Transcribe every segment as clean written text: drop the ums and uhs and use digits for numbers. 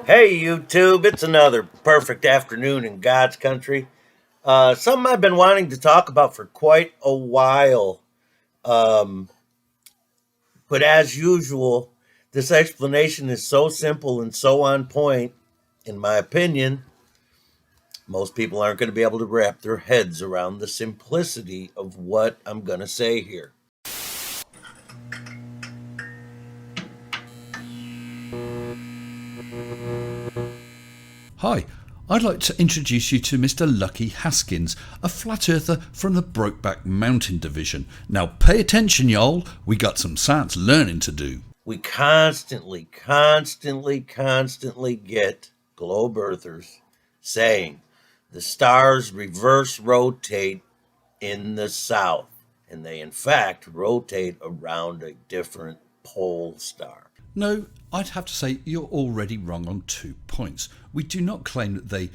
Hey YouTube, it's another perfect afternoon in God's country. Something I've been wanting to talk about for quite a while. Um, but as usual, this explanation is so simple and so on point, in my opinion, most people aren't going to be able to wrap their heads around the simplicity of what I'm going to say here. Hi, I'd like to introduce you to Mr. Lucky Haskins, a flat earther from the Brokeback Mountain Division. Now pay attention, y'all, we got some science learning to do. We constantly get globe earthers saying the stars reverse rotate in the south, and they in fact rotate around a different pole star. No, I'd have to say you're already wrong on 2 points. We do not claim that they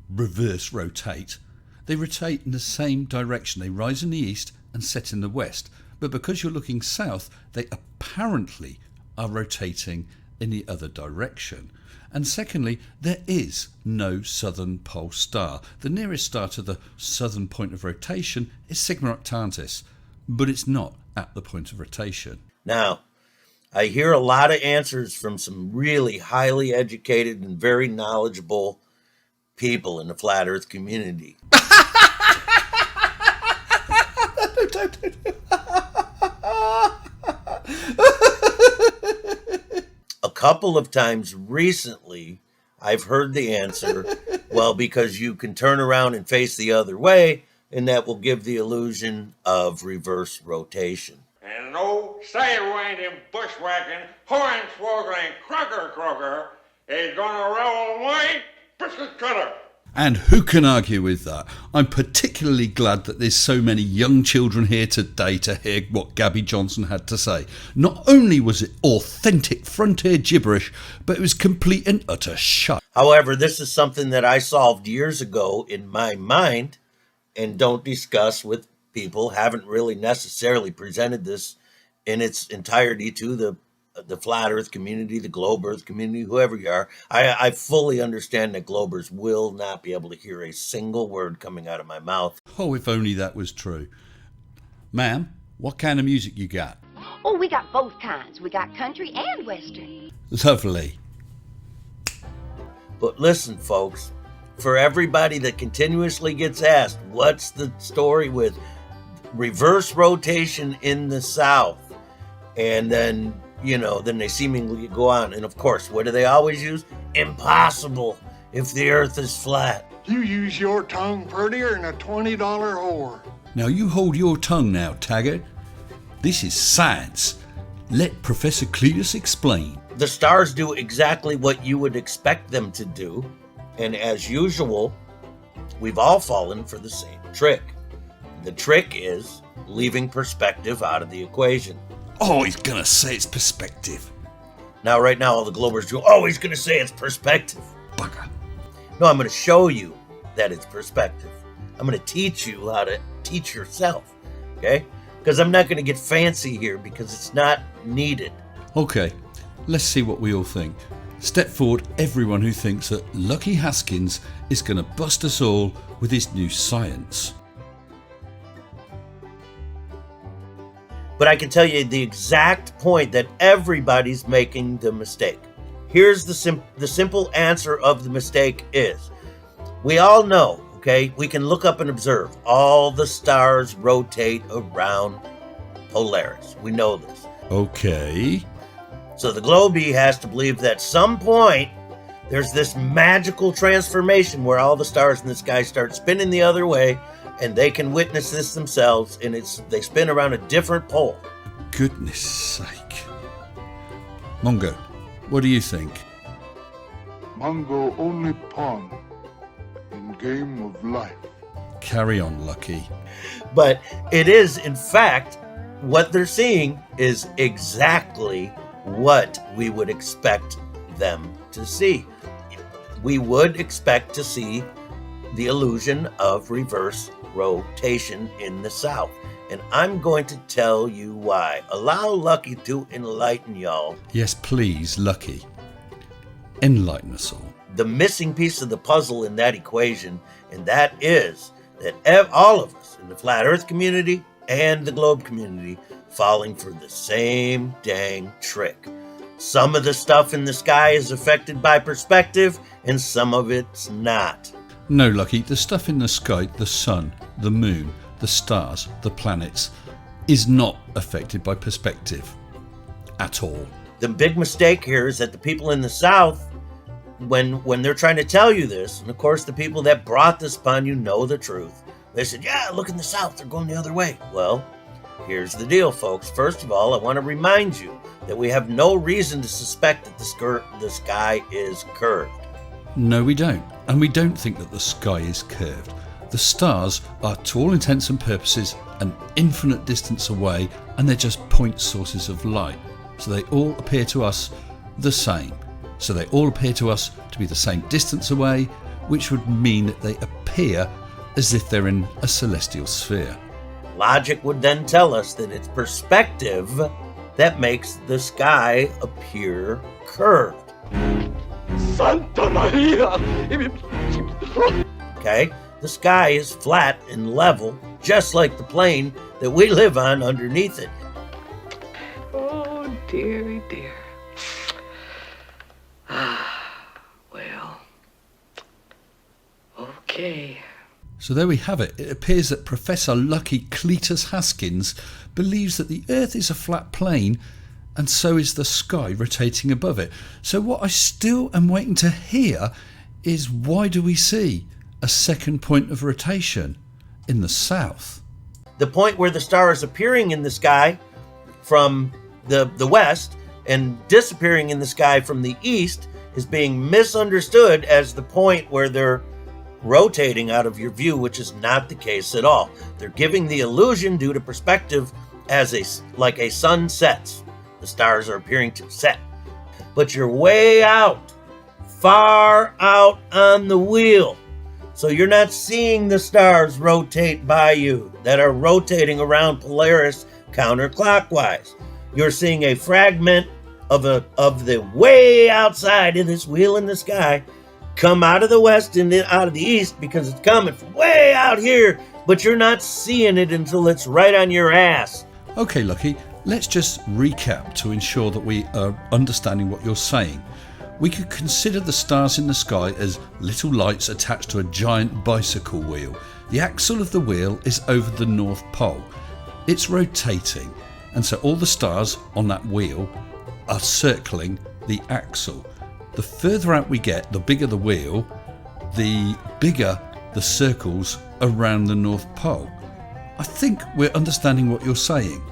reverse rotate. They rotate in the same direction. They rise in the east and set in the west. But because you're looking south, they apparently are rotating in the other direction. And secondly, there is no southern pole star. The nearest star to the southern point of rotation is Sigma Octantis, but it's not at the point of rotation. Now, I hear a lot of answers from some really highly educated and very knowledgeable people in the flat earth community. A couple of times recently, I've heard the answer, well, because you can turn around and face the other way, and that will give the illusion of reverse rotation. And no sidewinding, bushwhacking, hornswoggling, croaker is gonna roll away biscuit cutter. And who can argue with that? I'm particularly glad that there's so many young children here today to hear what Gabby Johnson had to say. Not only was it authentic frontier gibberish, but it was complete and utter shite. However, this is something that I solved years ago in my mind and don't discuss with people, haven't really necessarily presented this in its entirety to the flat earth community, the globe earth community, whoever you are. I fully understand that globers will not be able to hear a single word coming out of my mouth. Oh, if only that was true. Ma'am, what kind of music you got? Oh, we got both kinds. We got country and western. Lovely. But listen, folks, for everybody that continuously gets asked, what's the story with reverse rotation in the south? And then, then they seemingly go on. And of course, what do they always use? Impossible if the earth is flat. You use your tongue prettier than a $20 whore. Now you hold your tongue now, Taggart. This is science. Let Professor Cletus explain. The stars do exactly what you would expect them to do. And as usual, we've all fallen for the same trick. The trick is leaving perspective out of the equation. Oh, he's gonna say it's perspective. Now, right now, all the globers do, oh, he's gonna say it's perspective. Bugger. No, I'm gonna show you that it's perspective. I'm gonna teach you how to teach yourself, okay? Because I'm not gonna get fancy here because it's not needed. Okay, let's see what we all think. Step forward, everyone who thinks that Lucky Haskins is gonna bust us all with his new science. But I can tell you the exact point that everybody's making the mistake. Here's the simple answer of the mistake is, we all know, okay, we can look up and observe, all the stars rotate around Polaris. We know this. Okay. So the Globee has to believe that at some point, there's this magical transformation where all the stars in the sky start spinning the other way, and they can witness this themselves, and they spin around a different pole. Goodness sake. Mongo, what do you think? Mongo only pawn in game of life. Carry on, Lucky. But it is, in fact, what they're seeing is exactly what we would expect them to see. We would expect to see the illusion of reverse rotation in the south. And I'm going to tell you why. Allow Lucky to enlighten y'all. Yes, please, Lucky. enlighten us all. The missing piece of the puzzle in that equation, and that is that all of us in the flat earth community and the globe community falling for the same dang trick. Some of the stuff in the sky is affected by perspective and some of it's not. No, Lucky, the stuff in the sky, the sun, the moon, the stars, the planets, is not affected by perspective at all. The big mistake here is that the people in the South, when they're trying to tell you this, and of course the people that brought this upon you know the truth, they said, yeah, look in the South, they're going the other way. Well, here's the deal, folks. First of all, I want to remind you that we have no reason to suspect that the sky is curved. No, we don't. And we don't think that the sky is curved. The stars are, to all intents and purposes, an infinite distance away, and they're just point sources of light. So they all appear to us the same. So they all appear to us to be the same distance away, which would mean that they appear as if they're in a celestial sphere. Logic would then tell us that it's perspective that makes the sky appear curved. Santa Maria! Okay? The sky is flat and level, just like the plane that we live on underneath it. Oh, dearie dear. Well, okay. So there we have it. It appears that Professor Lucky Cletus Haskins believes that the Earth is a flat plane, and so is the sky rotating above it. So what I still am waiting to hear is, why do we see a second point of rotation in the south? The point where the star is appearing in the sky from the west and disappearing in the sky from the east is being misunderstood as the point where they're rotating out of your view, which is not the case at all. They're giving the illusion due to perspective as like a sun sets. The stars are appearing to set. But you're way out, far out on the wheel. So you're not seeing the stars rotate by you that are rotating around Polaris counterclockwise. You're seeing a fragment of the way outside of this wheel in the sky come out of the west and then out of the east, because it's coming from way out here, but you're not seeing it until it's right on your ass. Okay, Lucky, let's just recap to ensure that we are understanding what you're saying. We could consider the stars in the sky as little lights attached to a giant bicycle wheel. The axle of the wheel is over the North Pole. It's rotating, and so all the stars on that wheel are circling the axle. The further out we get, the bigger the wheel, the bigger the circles around the North Pole. I think we're understanding what you're saying.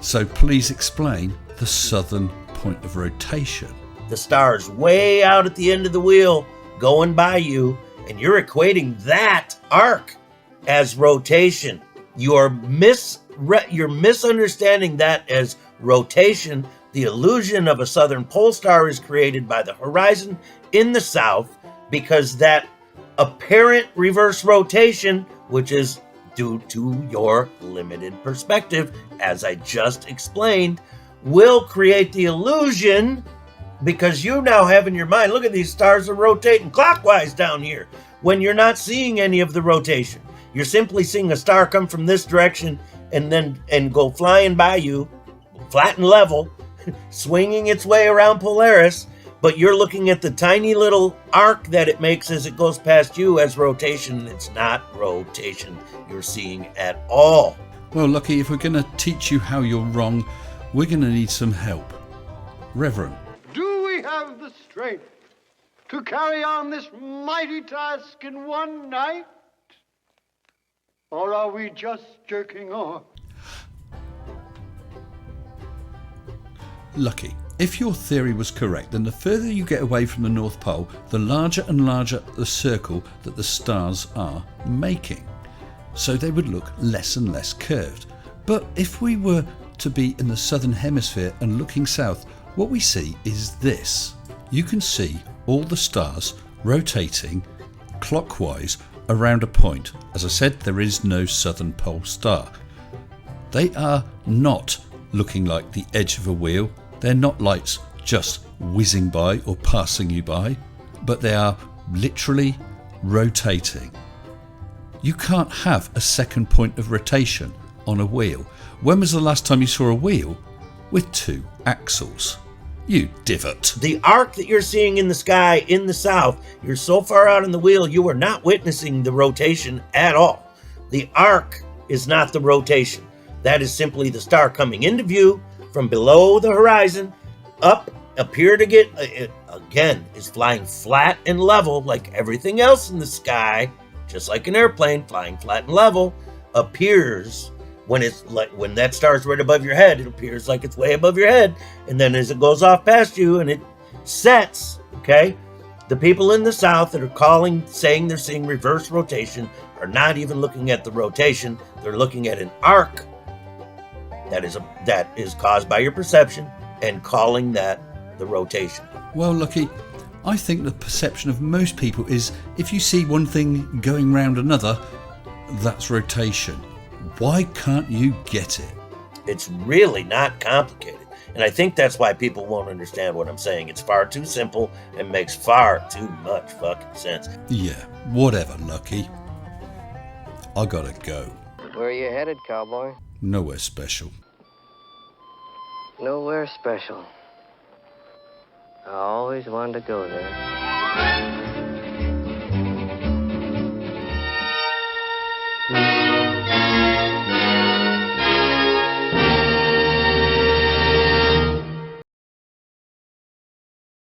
So please explain the southern point of rotation. The star's way out at the end of the wheel going by you, and you're equating that arc as rotation. You're misunderstanding that as rotation. The illusion of a southern pole star is created by the horizon in the south, because that apparent reverse rotation, which is due to your limited perspective, as I just explained, will create the illusion, because you now have in your mind, look at these stars are rotating clockwise down here, when you're not seeing any of the rotation. You're simply seeing a star come from this direction and go flying by you, flat and level, swinging its way around Polaris, but you're looking at the tiny little arc that it makes as it goes past you as rotation. It's not rotation you're seeing at all. Well, Lucky, if we're going to teach you how you're wrong, we're going to need some help. Reverend. Do we have the strength to carry on this mighty task in one night? Or are we just jerking off? Lucky, if your theory was correct, then the further you get away from the North Pole, the larger and larger the circle that the stars are making. So they would look less and less curved. But if we were to be in the southern hemisphere and looking south, what we see is this. You can see all the stars rotating clockwise around a point. As I said, there is no southern pole star. They are not looking like the edge of a wheel. They're not lights just whizzing by or passing you by, but they are literally rotating. You can't have a second point of rotation on a wheel. When was the last time you saw a wheel with 2 axles? You divot. The arc that you're seeing in the sky in the south, you're so far out in the wheel, you are not witnessing the rotation at all. The arc is not the rotation. That is simply the star coming into view from below the horizon, up, appear to get, it again, is flying flat and level like everything else in the sky, just like an airplane flying flat and level, appears when it's like, when that star's right above your head, it appears like it's way above your head. And then as it goes off past you and it sets, okay, the people in the south that are saying they're seeing reverse rotation are not even looking at the rotation. They're looking at an arc that is caused by your perception and calling that the rotation. Well, Lucky, I think the perception of most people is if you see one thing going round another, that's rotation. Why can't you get it? It's really not complicated. And I think that's why people won't understand what I'm saying. It's far too simple and makes far too much fucking sense. Yeah, whatever, Lucky. I gotta go. Where are you headed, cowboy? Nowhere special. Nowhere special. I always wanted to go there.